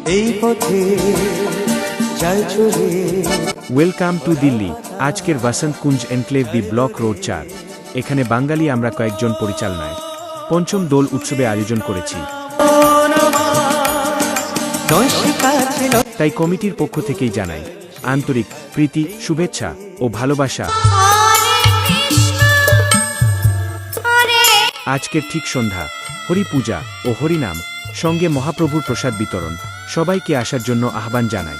এই পথে যায় চলে। Welcome to Delhi. আজকের বসন্ত কুঞ্জ এনক্লেভ দি ব্লক রোড 4 এখানে বাঙালি আমরা কয়েকজন পরিচালনায় পঞ্চম দোল উৎসবে আয়োজন করেছি। তাই কমিটির পক্ষ থেকেই জানাই আন্তরিক প্রীতি, শুভেচ্ছা ও ভালোবাসা। আজকের ঠিক সন্ধ্যা হরি পূজা ও হরিনাম সঙ্গে মহাপ্রভুর প্রসাদ বিতরণ, সবাইকে আসার জন্য আহ্বান জানাই।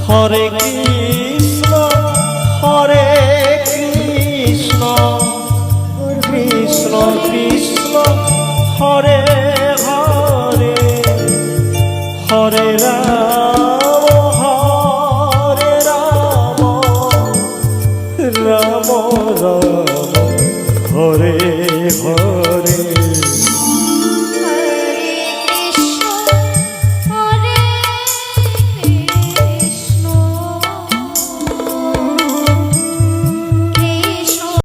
হরে কৃষ্ণ হরে কৃষ্ণ কৃষ্ণ কৃষ্ণ হরে হরে হরে রাম রাম রাম হরে হরে।